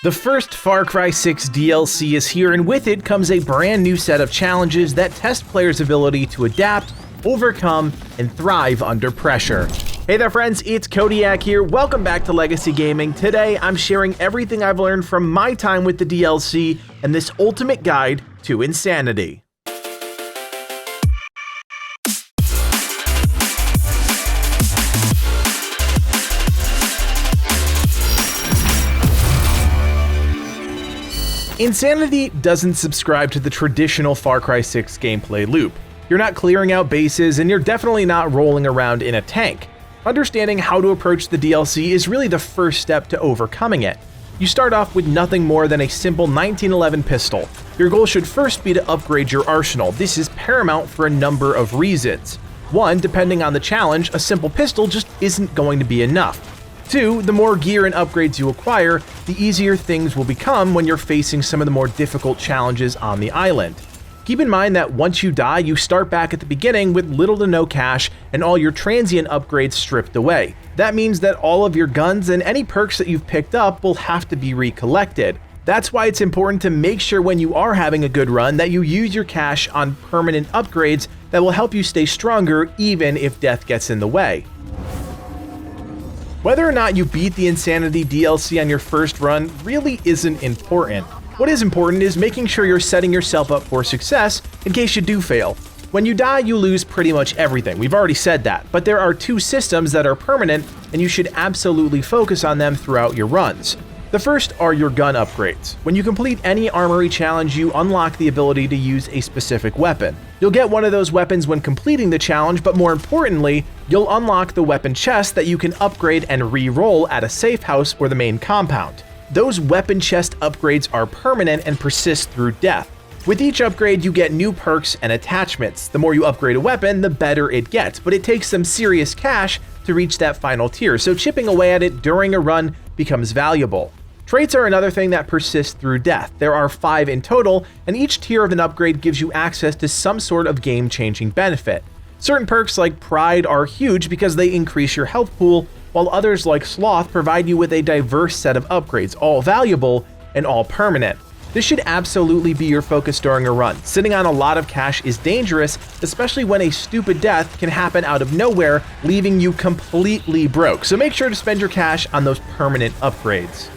The first Far Cry 6 DLC is here, and with it comes a brand new set of challenges that test players' ability to adapt, overcome, and thrive under pressure. Hey there friends, it's Codiak here. Welcome back to Legacy Gaming. Today I'm sharing everything I've learned from my time with the DLC and this ultimate guide to insanity. Insanity doesn't subscribe to the traditional Far Cry 6 gameplay loop. You're not clearing out bases, and you're definitely not rolling around in a tank. Understanding how to approach the DLC is really the first step to overcoming it. You start off with nothing more than a simple 1911 pistol. Your goal should first be to upgrade your arsenal. This is paramount for a number of reasons. One, depending on the challenge, a simple pistol just isn't going to be enough. Two, the more gear and upgrades you acquire, the easier things will become when you're facing some of the more difficult challenges on the island. Keep in mind that once you die, you start back at the beginning with little to no cash and all your transient upgrades stripped away. That means that all of your guns and any perks that you've picked up will have to be recollected. That's why it's important to make sure when you are having a good run that you use your cash on permanent upgrades that will help you stay stronger even if death gets in the way. Whether or not you beat the Insanity DLC on your first run really isn't important. What is important is making sure you're setting yourself up for success in case you do fail. When you die, you lose pretty much everything. We've already said that, but there are two systems that are permanent, and you should absolutely focus on them throughout your runs. The first are your gun upgrades. When you complete any Armory Challenge, you unlock the ability to use a specific weapon. You'll get one of those weapons when completing the challenge, but more importantly, you'll unlock the weapon chest that you can upgrade and re-roll at a safe house or the main compound. Those weapon chest upgrades are permanent and persist through death. With each upgrade, you get new perks and attachments. The more you upgrade a weapon, the better it gets, but it takes some serious cash to reach that final tier, so chipping away at it during a run becomes valuable. Traits are another thing that persists through death. There are 5 in total, and each tier of an upgrade gives you access to some sort of game-changing benefit. Certain perks like Pride are huge because they increase your health pool, while others like Sloth provide you with a diverse set of upgrades, all valuable and all permanent. This should absolutely be your focus during a run. Sitting on a lot of cash is dangerous, especially when a stupid death can happen out of nowhere, leaving you completely broke. So make sure to spend your cash on those permanent upgrades.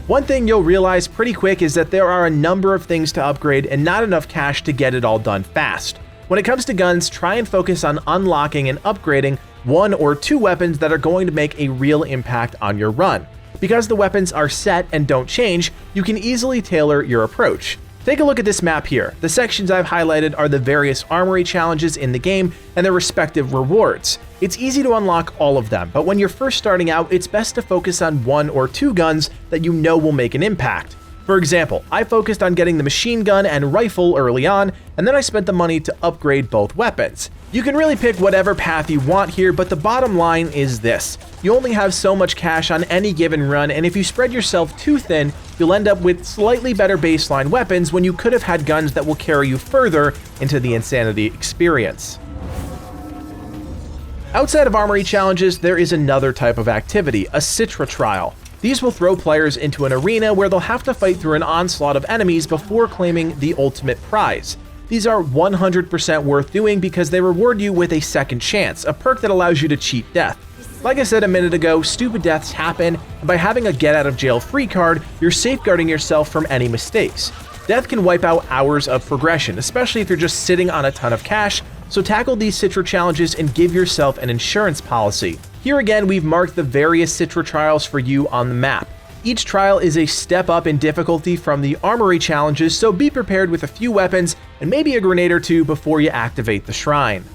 One thing you'll realize pretty quick is that there are a number of things to upgrade and not enough cash to get it all done fast. When it comes to guns, try and focus on unlocking and upgrading 1 or 2 weapons that are going to make a real impact on your run. Because the weapons are set and don't change, you can easily tailor your approach. Take a look at this map here. The sections I've highlighted are the various Armory challenges in the game and their respective rewards. It's easy to unlock all of them, but when you're first starting out, it's best to focus on 1 or 2 guns that you know will make an impact. For example, I focused on getting the machine gun and rifle early on, and then I spent the money to upgrade both weapons. You can really pick whatever path you want here, but the bottom line is this. You only have so much cash on any given run, and if you spread yourself too thin, you'll end up with slightly better baseline weapons when you could have had guns that will carry you further into the Insanity experience. Outside of Armory Challenges, there is another type of activity, a Citra Trial. These will throw players into an arena where they'll have to fight through an onslaught of enemies before claiming the ultimate prize. These are 100% worth doing because they reward you with a second chance, a perk that allows you to cheat death. Like I said a minute ago, stupid deaths happen, and by having a get-out-of-jail-free card, you're safeguarding yourself from any mistakes. Death can wipe out hours of progression, especially if you're just sitting on a ton of cash, so tackle these Citra challenges and give yourself an insurance policy. Here again, we've marked the various Citra trials for you on the map. Each trial is a step up in difficulty from the Armory challenges, so be prepared with a few weapons and maybe a grenade or 2 before you activate the shrine.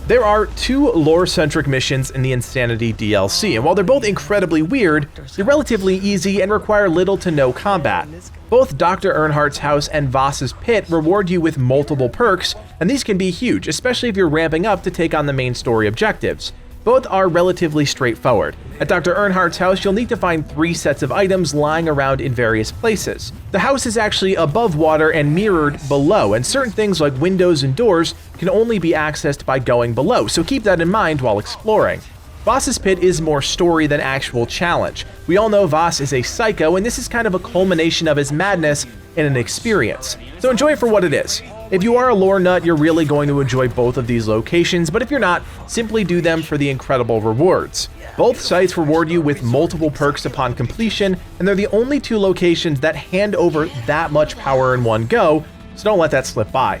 There are 2 lore-centric missions in the Insanity DLC, and while they're both incredibly weird, they're relatively easy and require little to no combat. Both Dr. Earnhardt's house and Vaas's pit reward you with multiple perks, and these can be huge, especially if you're ramping up to take on the main story objectives. Both are relatively straightforward. At Dr. Earnhardt's house, you'll need to find 3 sets of items lying around in various places. The house is actually above water and mirrored below, and certain things like windows and doors can only be accessed by going below, so keep that in mind while exploring. Vaas's Pit is more story than actual challenge. We all know Vaas is a psycho, and this is kind of a culmination of his madness in an experience. So enjoy it for what it is. If you are a lore nut, you're really going to enjoy both of these locations, but if you're not, simply do them for the incredible rewards. Both sites reward you with multiple perks upon completion, and they're the only two locations that hand over that much power in one go, so don't let that slip by.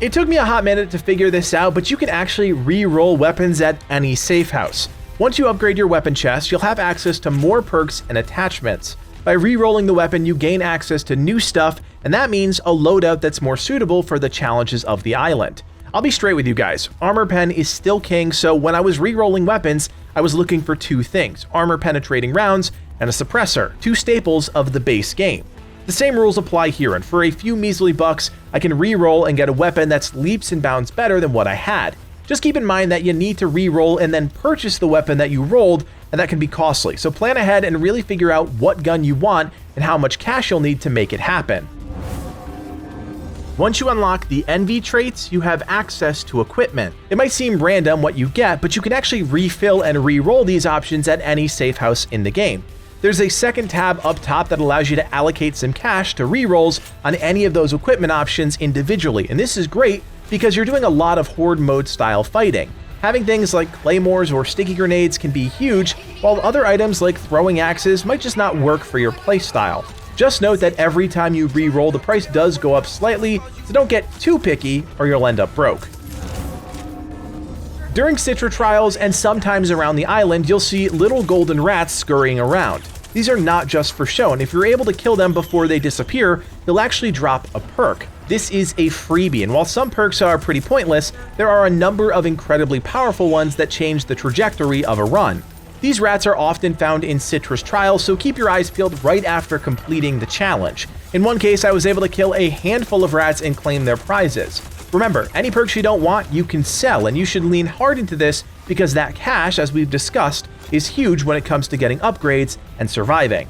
It took me a hot minute to figure this out, but you can actually re-roll weapons at any safe house. Once you upgrade your weapon chest, you'll have access to more perks and attachments. By re-rolling the weapon, you gain access to new stuff, and that means a loadout that's more suitable for the challenges of the island. I'll be straight with you guys, armor pen is still king, so when I was re-rolling weapons, I was looking for two things: armor penetrating rounds and a suppressor, two staples of the base game. The same rules apply here, and for a few measly bucks, I can re-roll and get a weapon that's leaps and bounds better than what I had. Just keep in mind that you need to re-roll and then purchase the weapon that you rolled, and that can be costly, so plan ahead and really figure out what gun you want and how much cash you'll need to make it happen. Once you unlock the envy traits, you have access to equipment. It might seem random what you get, but you can actually refill and re-roll these options at any safe house in the game. There's a second tab up top that allows you to allocate some cash to re-rolls on any of those equipment options individually, and this is great because you're doing a lot of horde mode style fighting. Having things like claymores or sticky grenades can be huge, while other items like throwing axes might just not work for your playstyle. Just note that every time you re-roll, the price does go up slightly, so don't get too picky or you'll end up broke. During Citra Trials and sometimes around the island, you'll see little golden rats scurrying around. These are not just for show, and if you're able to kill them before they disappear, they'll actually drop a perk. This is a freebie, and while some perks are pretty pointless, there are a number of incredibly powerful ones that change the trajectory of a run. These rats are often found in Citra's Trials, so keep your eyes peeled right after completing the challenge. In one case, I was able to kill a handful of rats and claim their prizes. Remember, any perks you don't want, you can sell, and you should lean hard into this because that cash, as we've discussed, is huge when it comes to getting upgrades and surviving.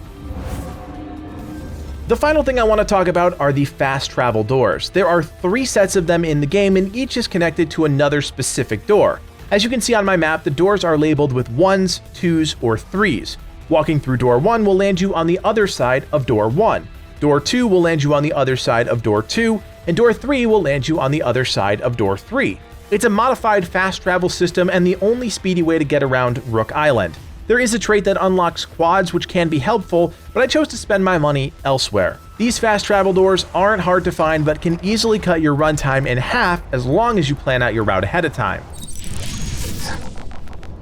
The final thing I want to talk about are the fast travel doors. There are 3 sets of them in the game, and each is connected to another specific door. As you can see on my map, the doors are labeled with 1s, 2s, or 3s. Walking through door 1 will land you on the other side of door 1. Door 2 will land you on the other side of door 2, and door 3 will land you on the other side of door 3. It's a modified fast travel system and the only speedy way to get around Rook Island. There is a trait that unlocks quads, which can be helpful, but I chose to spend my money elsewhere. These fast travel doors aren't hard to find, but can easily cut your runtime in half as long as you plan out your route ahead of time.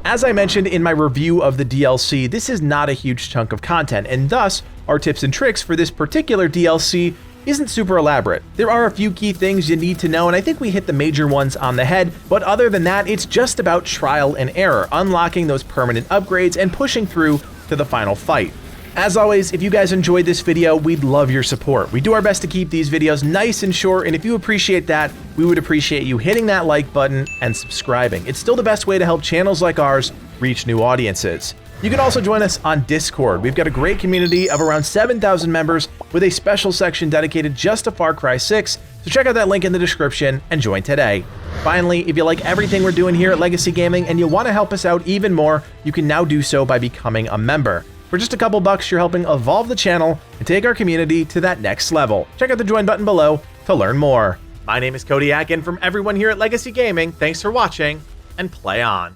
As I mentioned in my review of the DLC, this is not a huge chunk of content, and thus, our tips and tricks for this particular DLC isn't super elaborate. There are a few key things you need to know, and I think we hit the major ones on the head, but other than that, it's just about trial and error, unlocking those permanent upgrades and pushing through to the final fight. As always, if you guys enjoyed this video, we'd love your support. We do our best to keep these videos nice and short, and if you appreciate that, we would appreciate you hitting that like button and subscribing. It's still the best way to help channels like ours reach new audiences. You can also join us on Discord. We've got a great community of around 7,000 members with a special section dedicated just to Far Cry 6, so check out that link in the description and join today. Finally, if you like everything we're doing here at Legacy Gaming and you want to help us out even more, you can now do so by becoming a member. For just a couple bucks, you're helping evolve the channel and take our community to that next level. Check out the join button below to learn more. My name is Codiak, and from everyone here at Legacy Gaming, thanks for watching, and play on.